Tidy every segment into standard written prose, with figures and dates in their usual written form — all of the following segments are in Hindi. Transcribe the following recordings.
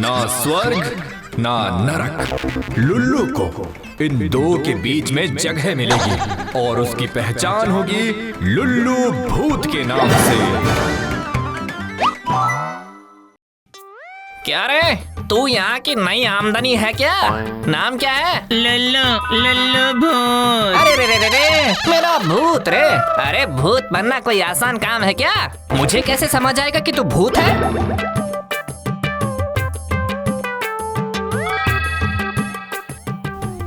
ना स्वर्ग ना नरक। लुल्लू को इन दो के बीच में जगह मिलेगी और उसकी पहचान होगी लुल्लू भूत के नाम से। क्या रे, तू यहाँ की नई आमदनी है क्या? नाम क्या है? लल्लू लल्लू भूत। अरे रे रे रे रे, मेरा भूत रे। अरे भूत बनना कोई आसान काम है क्या? मुझे कैसे समझ आएगा कि तू भूत है?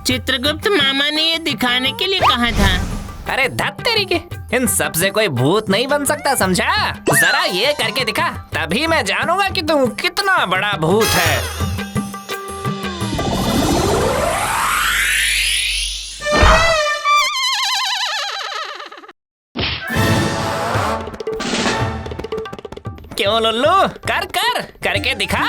चित्रगुप्त मामा ने ये दिखाने के लिए कहा था। अरे धत तेरी के, इन सब से कोई भूत नहीं बन सकता, समझा? जरा ये करके दिखा, तभी मैं जानूंगा कि तू कितना बड़ा भूत है। क्यों लुल्लू, कर कर करके दिखा।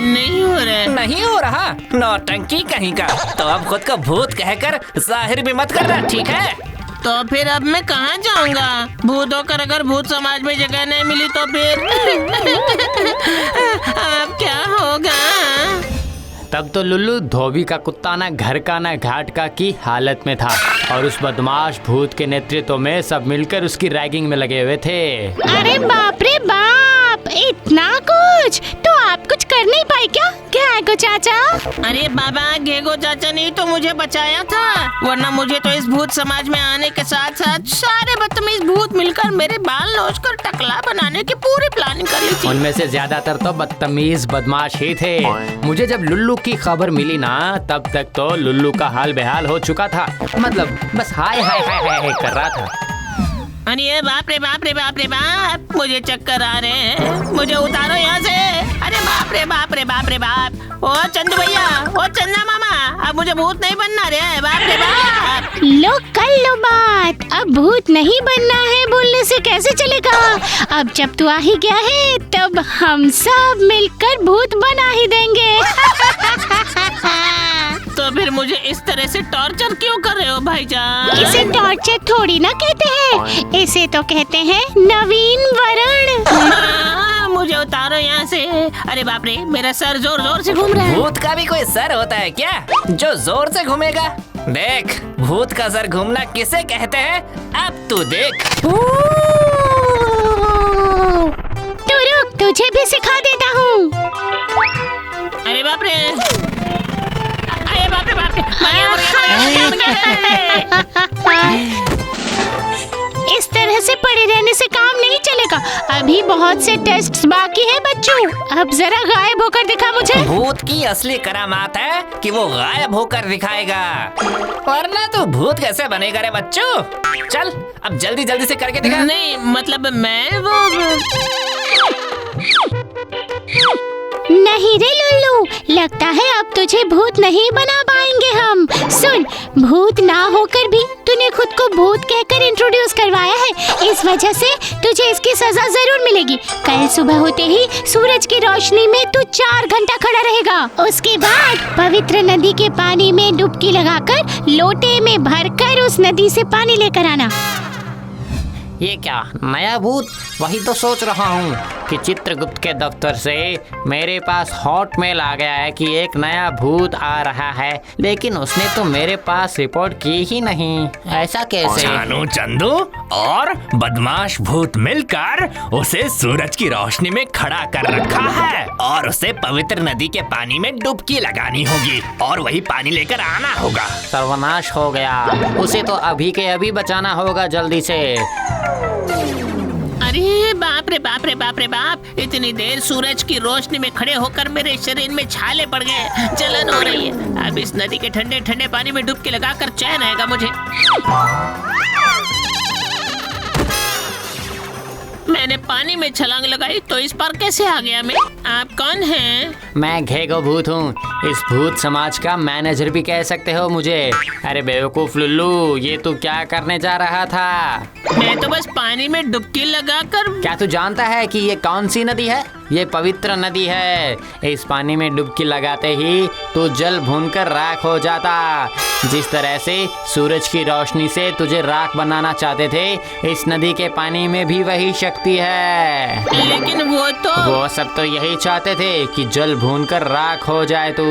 नहीं हो रहा। नहीं हो रहा? नौटंकी कहीं का। तो अब खुद को भूत कहकर जाहिर भी मत करना, ठीक है? तो फिर अब मैं कहाँ जाऊँगा? भूत होकर अगर भूत समाज में जगह नहीं मिली तो फिर अब क्या होगा? तब तो लुल्लू धोबी का कुत्ता ना घर का ना घाट का की हालत में था और उस बदमाश भूत के नेतृत्व में सब मिलकर उसकी रैगिंग में लगे हुए थे। अरे बाप रे बाप, इतना कुछ! तो आप कुछ कर नहीं पाए क्या घेगो चाचा? अरे बाबा, घेगो चाचा ने तो मुझे बचाया था, वरना मुझे तो इस भूत समाज में आने के साथ साथ सारे बदतमीज भूत मिलकर मेरे बाल नोचकर टकला बनाने की पूरी प्लानिंग कर ली थी। उनमें से ज्यादातर तो बदतमीज बदमाश ही थे। मुझे जब लुल्लू की खबर मिली ना, तब तक तो लुल्लू का हाल बेहाल हो चुका था। मतलब बस हाय हाय हाय हाय हाय कर रहा था। अरे बाप रे बाप रे बाप रे बाप, मुझे चक्कर आ रहे हैं, मुझे उतारो यहाँ से। अरे बाप रे बाप रे बाप रे बाप। ओ चंदू भैया, ओ चंदा मामा, अब मुझे भूत नहीं बनना रे। बाप रे बाप। लो कर लो बात, अब भूत नहीं बनना है बोलने से कैसे चलेगा? अब जब तू आ ही गया है, तब हम सब मिलकर भूत बना ही देंगे। तो फिर मुझे इस तरह से टॉर्चर क्यों कर रहे हो भाईजान? इसे टॉर्चर थोड़ी ना कहते हैं, इसे तो कहते हैं नवीन वरण। मुझे उतारो यहाँ से। अरे बाप रे, मेरा सर जोर जोर से घूम रहा है। भूत का भी कोई सर होता है क्या जो जोर से घूमेगा? देख, भूत का सर घूमना किसे कहते हैं, अब तू देख। तू रुक, तुझे भी सिखा देता हूँ। अरे बाप रे, अरे बाप रे बाप रे। इस तरह से पड़े रहने से काम नहीं चलेगा, अभी बहुत से टेस्ट बाकी है बच्चों। अब जरा गायब होकर दिखा मुझे। भूत की असली करामात है कि वो गायब होकर दिखाएगा, वरना तो भूत कैसे बनेगा रे बच्चों? चल अब जल्दी जल्दी से करके दिखा। नहीं मतलब मैं वो नहीं रे लुल्लू, लगता है अब तुझे भूत नहीं बना पाएंगे हम। सुन, भूत ना होकर भी तूने खुद को भूत कहकर इंट्रोड्यूस करवाया है, इस वजह से तुझे इसकी सजा जरूर मिलेगी। कल सुबह होते ही सूरज की रोशनी में तू 4 घंटा खड़ा रहेगा। उसके बाद पवित्र नदी के पानी में डुबकी लगाकर लोटे में भरकर उस नदी से पानी लेकर आना। ये क्या नया भूत? वही तो सोच रहा हूँ कि चित्रगुप्त के दफ्तर से मेरे पास हॉट मेल आ गया है कि एक नया भूत आ रहा है, लेकिन उसने तो मेरे पास रिपोर्ट की ही नहीं। ऐसा कैसे? जानू चंदू और बदमाश भूत मिलकर उसे सूरज की रोशनी में खड़ा कर रखा है और उसे पवित्र नदी के पानी में डुबकी लगानी होगी और वही पानी लेकर आना होगा। सर्वनाश हो गया, उसे तो अभी के अभी बचाना होगा जल्दी से। अरे बाप रे बाप रे बाप रे बाप, इतनी देर सूरज की रोशनी में खड़े होकर मेरे शरीर में छाले पड़ गए, जलन हो रही है। अब इस नदी के ठंडे ठंडे पानी में डुबकी लगाकर चैन आएगा मुझे। मैंने पानी में छलांग लगाई तो इस पर कैसे आ गया मैं? आप कौन हैं? मैं घेगो भूत हूँ, इस भूत समाज का मैनेजर भी कह सकते हो मुझे। अरे बेवकूफ लुल्लू, ये तू क्या करने जा रहा था? मैं तो बस पानी में डुबकी लगाकर। क्या तू जानता है कि ये कौन सी नदी है? ये पवित्र नदी है। इस पानी में डुबकी लगाते ही तू जल भूनकर राख हो जाता। जिस तरह से सूरज की रोशनी से तुझे राख बनाना चाहते थे, इस नदी के पानी में भी वही शक्ति है। लेकिन वो सब तो यही चाहते थे कि जल भूनकर राख हो जाए तू।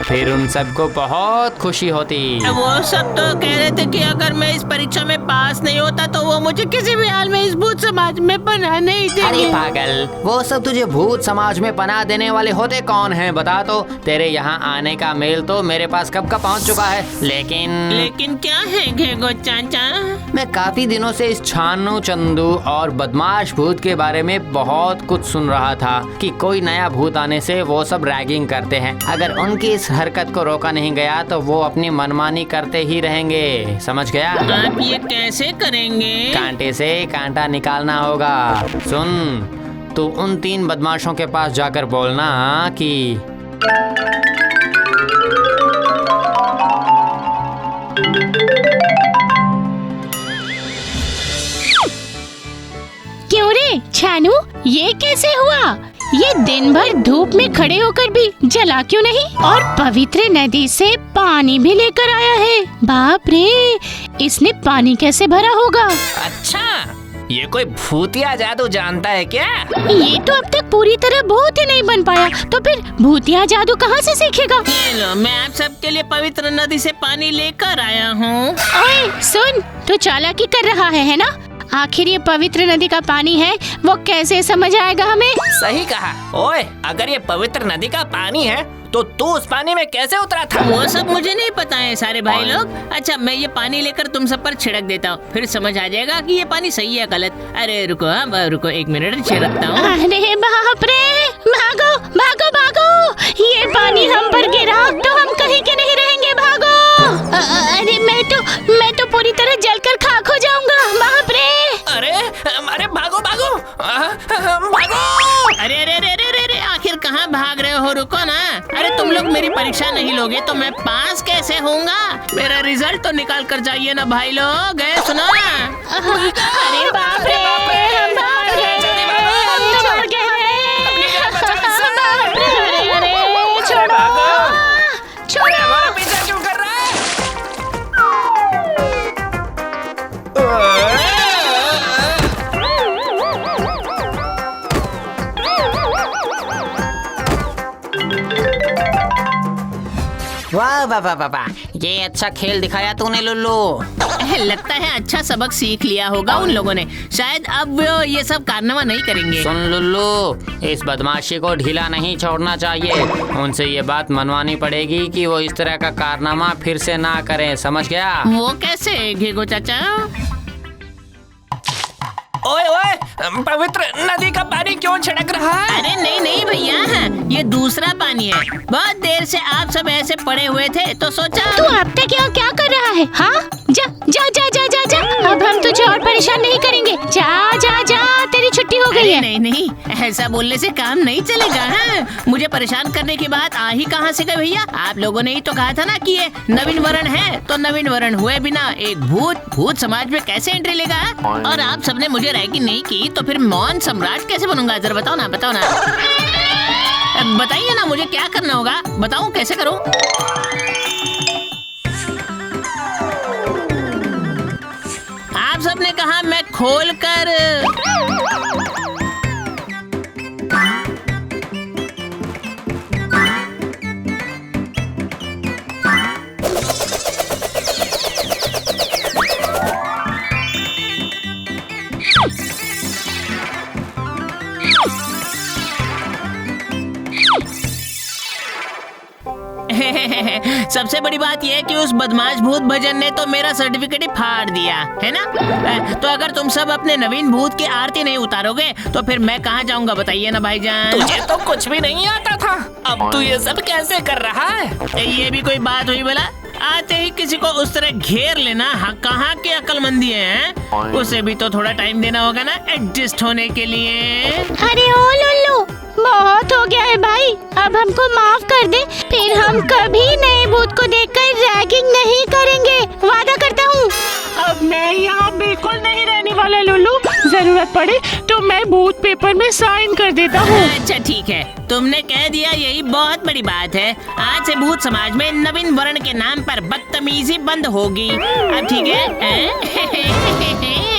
फिर उन सबको बहुत खुशी होती। वो सब तो कह रहे थे कि अगर मैं इस परीक्षा में पास नहीं होता तो वो मुझे किसी भी हाल में इस भूत समाज में पनाह नहीं देंगे। अरे पागल, वो सब तुझे भूत समाज में पनाह देने वाले होते कौन हैं बता तो। तेरे यहाँ आने का मेल तो मेरे पास कब का पहुँच चुका है। लेकिन क्या है घेगो चाचा? मैं काफी दिनों से इस छानू, चंदू और बदमाश भूत के बारे में बहुत कुछ सुन रहा था कि कोई नया भूत आने से वो सब रैगिंग करते हैं। अगर उनकी इस हरकत को रोका नहीं गया तो वो अपनी मनमानी करते ही रहेंगे। समझ गया? आप ये कैसे करेंगे? कांटे से कांटा निकालना होगा। सुन, तू उन 3 बदमाशों के पास जाकर बोलना कि क्यों रे छानू, ये कैसे हुआ? ये दिन भर धूप में खड़े होकर भी जला क्यों नहीं? और पवित्र नदी से पानी भी लेकर आया है। बाप रे, इसने पानी कैसे भरा होगा? अच्छा, ये कोई भूतिया जादू जानता है क्या? ये तो अब तक पूरी तरह भूत ही नहीं बन पाया, तो फिर भूतिया जादू कहाँ से सीखेगा? ये लो, मैं आप सबके लिए पवित्र नदी से पानी लेकर आया हूँ। ओए सुन, तू चालाकी कर रहा है ना? आखिर ये पवित्र नदी का पानी है, वो कैसे समझ आएगा हमें? सही कहा। ओए, अगर ये पवित्र नदी का पानी है तो तू उस पानी में कैसे उतरा था? वो सब मुझे नहीं पता है सारे भाई लोग। अच्छा, मैं ये पानी लेकर तुम सब पर छिड़क देता हूँ, फिर समझ आ जाएगा कि ये पानी सही है गलत। अरे रुको, रुको 1 मिनट, छिड़कता हूँ। अरे बाप रे, भागो भागो भागो, ये पानी हम पर गिरा तो हम कहीं के नहीं रहेंगे, भागो। अरे मैं तो पूरी तरह जलकर खाक हो जाऊंगा, बाप रे। अरे भागो भागो, भागो। अरे अरे अरे अरे अरे, आखिर कहाँ भाग रहे हो? रुको ना। अरे तुम लोग मेरी परीक्षा नहीं लोगे तो मैं पास कैसे होऊंगा? मेरा रिजल्ट तो निकाल कर जाइए ना भाई लोग, सुनो ना। अरे बाप रे, हम भाग गए, हम तो मर गए। अरे छोड़ो, हमारा पीछा क्यों कर रहा है? वाह वाह वाह वाह, ये अच्छा खेल दिखाया तूने लुल्लू। लगता है अच्छा सबक सीख लिया होगा उन लोगों ने। शायद अब वो ये सब कारनामा नहीं करेंगे। सुन लुल्लू, इस बदमाशी को ढीला नहीं छोड़ना चाहिए। उनसे ये बात मनवानी पड़ेगी कि वो इस तरह का कारनामा फिर से ना करें। समझ गया? वो कैसे घेगो चाचा? ओए ओए, पवित्र नदी का पानी क्यों छिड़क रहा है? अरे नहीं नहीं भैया, ये दूसरा पानी है। बहुत देर से आप सब ऐसे पड़े हुए थे तो सोचा। तू अब तक यहाँ क्या कर रहा है? हाँ, जा जा जा जा जा जा, अब हम तुझे और परेशान नहीं करेंगे। जा जा जा, तेरी छुट्टी हो गई है। नहीं नहीं, ऐसा बोलने से काम नहीं चलेगा। हाँ, मुझे परेशान करने की बात आ ही कहाँ से गई भैया? आप लोगों ने ही तो कहा था ना कि ये नवीन वर्ण है, तो नवीन वर्ण हुए बिना एक भूत समाज में कैसे एंट्री लेगा? और आप सबने मुझे रैगिंग नहीं की तो फिर मौन सम्राट कैसे बनूंगा? जरा बताओ ना, बताओ ना, बताइए ना, मुझे क्या करना होगा? बताऊं कैसे करूं? आप सबने कहा मैं खोल कर सबसे बड़ी बात यह है कि उस बदमाश भूत भजन ने तो मेरा सर्टिफिकेट ही फाड़ दिया है ना। तो अगर तुम सब अपने नवीन भूत की आरती नहीं उतारोगे तो फिर मैं कहाँ जाऊंगा? बताइए ना भाईजान। तुझे तो कुछ भी नहीं आता था, अब तू ये सब कैसे कर रहा है? ये भी कोई बात हुई भला? आते ही किसी को उस तरह घेर लेना, कहाँ के अक्लमंदी है? उसे भी तो थोड़ा टाइम देना होगा ना एडजस्ट होने के लिए। अरे ओ लुल्लू, बहुत हो गया है भाई, अब हमको माफ कर दे। फिर हम कभी नए भूत को देखकर रैगिंग नहीं करेंगे, वादा करता हूँ। अब मैं यहाँ बिल्कुल नहीं रहने वाला लुल्लू। जरूरत पड़े तो मैं भूत पेपर में साइन कर देता हूँ। अच्छा ठीक है, तुमने कह दिया यही बहुत बड़ी बात है। आज से भूत समाज में नवीन वर्ण के नाम पर बदतमीजी बंद होगी। अब ठीक है?